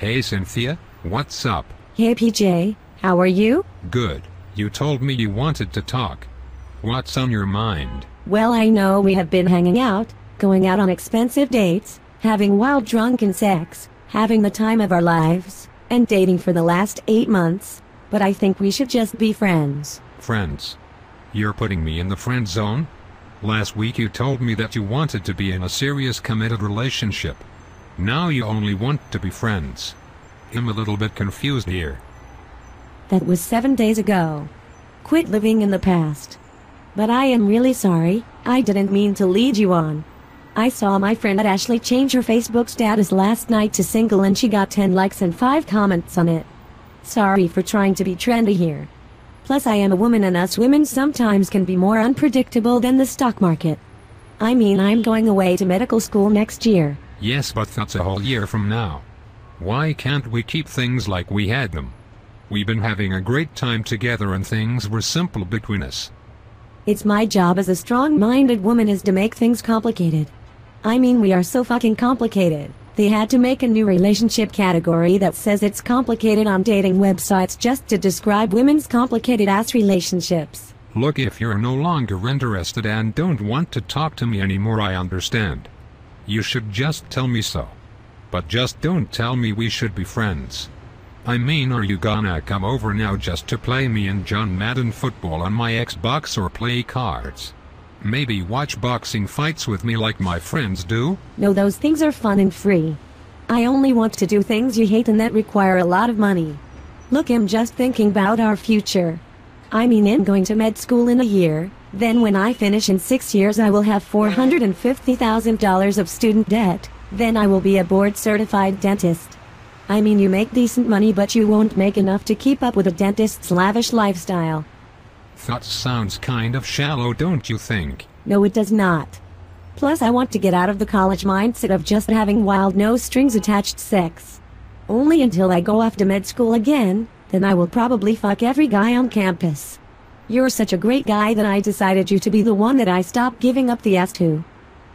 Hey Cynthia, what's up? Hey PJ, how are you? Good. You told me you wanted to talk. What's on your mind? Well, I know we have been hanging out, going out on expensive dates, having wild drunken sex, having the time of our lives, and dating for the last 8 months, but I think we should just be friends. Friends? You're putting me in the friend zone? Last week you told me that you wanted to be in a serious committed relationship. Now you only want to be friends. I'm a little bit confused here. That was 7 days ago. Quit living in the past. But I am really sorry, I didn't mean to lead you on. I saw my friend Ashley change her Facebook status last night to single and she got 10 likes and 5 comments on it. Sorry for trying to be trendy here. Plus I am a woman and us women sometimes can be more unpredictable than the stock market. I mean, I'm going away to medical school next year. Yes, but that's a whole year from now. Why can't we keep things like we had them? We've been having a great time together and things were simple between us. It's my job as a strong-minded woman is to make things complicated. I mean, we are so fucking complicated. They had to make a new relationship category that says it's complicated on dating websites just to describe women's complicated ass relationships. Look, if you're no longer interested and don't want to talk to me anymore, I understand. You should just tell me so. But just don't tell me we should be friends. I mean, are you gonna come over now just to play me and John Madden football on my Xbox or play cards? Maybe watch boxing fights with me like my friends do? No, those things are fun and free. I only want to do things you hate and that require a lot of money. Look, I'm just thinking about our future. I mean, I'm going to med school in a year, then when I finish in 6 years I will have $450,000 of student debt, then I will be a board-certified dentist. I mean, you make decent money but you won't make enough to keep up with a dentist's lavish lifestyle. That sounds kind of shallow, don't you think? No, it does not. Plus, I want to get out of the college mindset of just having wild, no-strings-attached sex. Only until I go off to med school again, then I will probably fuck every guy on campus. You're such a great guy that I decided you to be the one that I stopped giving up the ass to.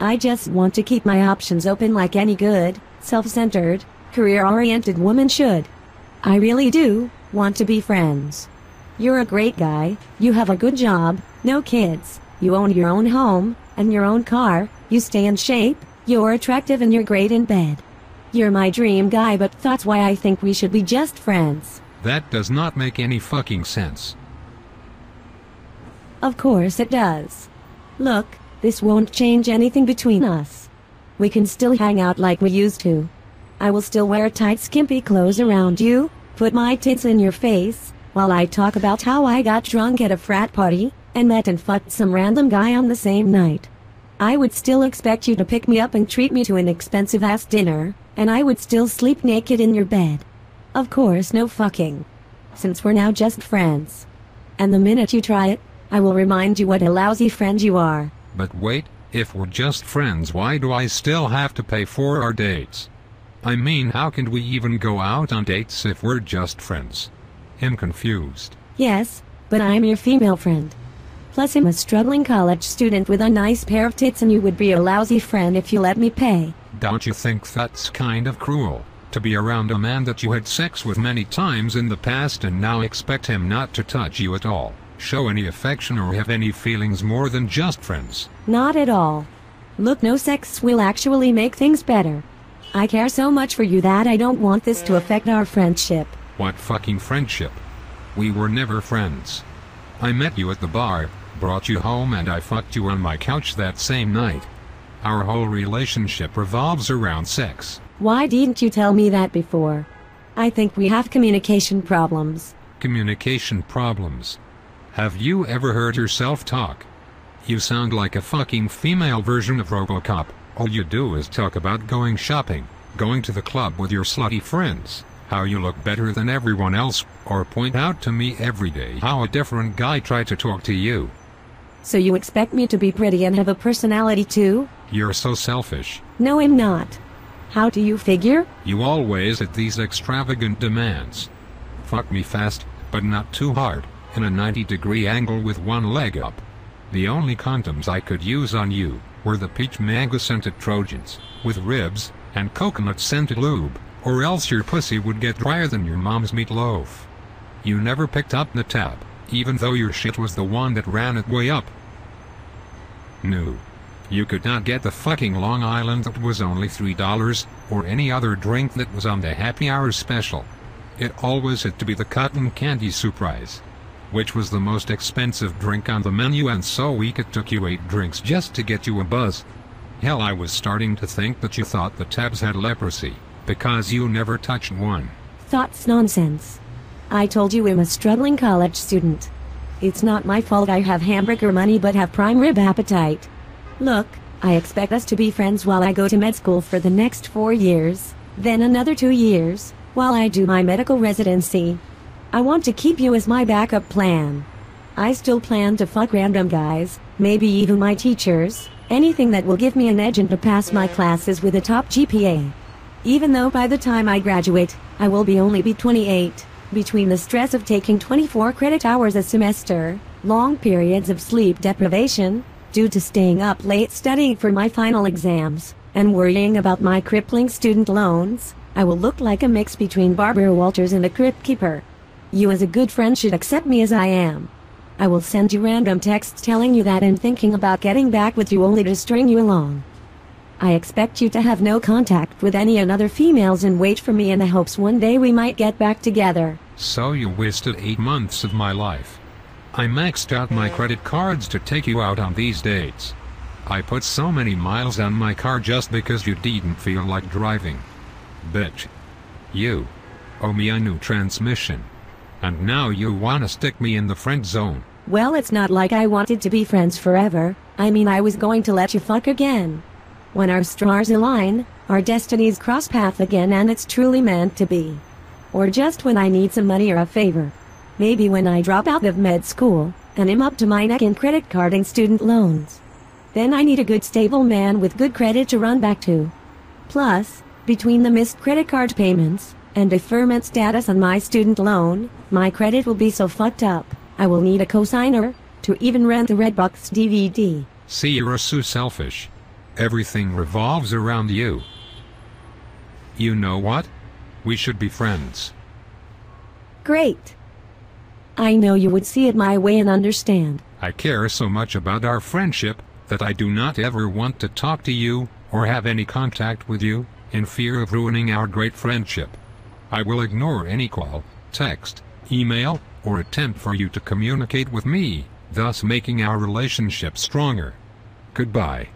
I just want to keep my options open like any good, self-centered, career-oriented woman should. I really do want to be friends. You're a great guy, you have a good job, no kids, you own your own home, and your own car, you stay in shape, you're attractive and you're great in bed. You're my dream guy, but that's why I think we should be just friends. That does not make any fucking sense. Of course it does. Look, this won't change anything between us. We can still hang out like we used to. I will still wear tight skimpy clothes around you, put my tits in your face, while I talk about how I got drunk at a frat party, and met and fucked some random guy on the same night. I would still expect you to pick me up and treat me to an expensive-ass dinner, and I would still sleep naked in your bed. Of course, no fucking. Since we're now just friends. And the minute you try it, I will remind you what a lousy friend you are. But wait, if we're just friends, why do I still have to pay for our dates? I mean, how can we even go out on dates if we're just friends? I'm confused. Yes, but I'm your female friend. Plus I'm a struggling college student with a nice pair of tits and you would be a lousy friend if you let me pay. Don't you think that's kind of cruel? To be around a man that you had sex with many times in the past and now expect him not to touch you at all, show any affection or have any feelings more than just friends? Not at all. Look, no sex will actually make things better. I care so much for you that I don't want this to affect our friendship. What fucking friendship? We were never friends. I met you at the bar, brought you home and I fucked you on my couch that same night. Our whole relationship revolves around sex. Why didn't you tell me that before? I think we have communication problems. Communication problems? Have you ever heard yourself talk? You sound like a fucking female version of RoboCop. All you do is talk about going shopping, going to the club with your slutty friends, how you look better than everyone else, or point out to me every day how a different guy tried to talk to you. So you expect me to be pretty and have a personality too? You're so selfish. No, I'm not. How do you figure? You always had these extravagant demands. Fuck me fast, but not too hard, in a 90-degree angle with one leg up. The only condoms I could use on you were the peach mango-scented Trojans, with ribs, and coconut-scented lube. or else your pussy would get drier than your mom's meatloaf. You never picked up the tab, even though your shit was the one that ran it way up. No. You could not get the fucking Long Island that was only $3, or any other drink that was on the happy hour special. It always had to be the cotton candy surprise, which was the most expensive drink on the menu, and so weak it took you 8 drinks just to get you a buzz. Hell, I was starting to think that you thought the tabs had leprosy, because you never touched one. Thoughts nonsense. I told you I'm a struggling college student. It's not my fault I have hamburger money but have prime rib appetite. Look, I expect us to be friends while I go to med school for the next 4 years, then another 2 years, while I do my medical residency. I want to keep you as my backup plan. I still plan to fuck random guys, maybe even my teachers, anything that will give me an edge and to pass my classes with a top GPA. Even though by the time I graduate, I will only be 28, between the stress of taking 24 credit hours a semester, long periods of sleep deprivation, due to staying up late studying for my final exams, and worrying about my crippling student loans, I will look like a mix between Barbara Walters and a crypt keeper. You as a good friend should accept me as I am. I will send you random texts telling you that and thinking about getting back with you only to string you along. I expect you to have no contact with any other females and wait for me in the hopes one day we might get back together. So you wasted 8 months of my life. I maxed out my credit cards to take you out on these dates. I put so many miles on my car just because you didn't feel like driving. Bitch. You owe me a new transmission. And now you wanna stick me in the friend zone. Well, it's not like I wanted to be friends forever. I mean, I was going to let you fuck again. When our stars align, our destinies cross path again and it's truly meant to be. Or just when I need some money or a favor. Maybe when I drop out of med school, and am up to my neck in credit card and student loans. Then I need a good stable man with good credit to run back to. Plus, between the missed credit card payments, and deferment status on my student loan, my credit will be so fucked up, I will need a cosigner, to even rent the Redbox DVD. See, you're so selfish. Everything revolves around you. You know what? We should be friends. Great. I know you would see it my way and understand. I care so much about our friendship, that I do not ever want to talk to you, or have any contact with you, in fear of ruining our great friendship. I will ignore any call, text, email, or attempt for you to communicate with me, thus making our relationship stronger. Goodbye.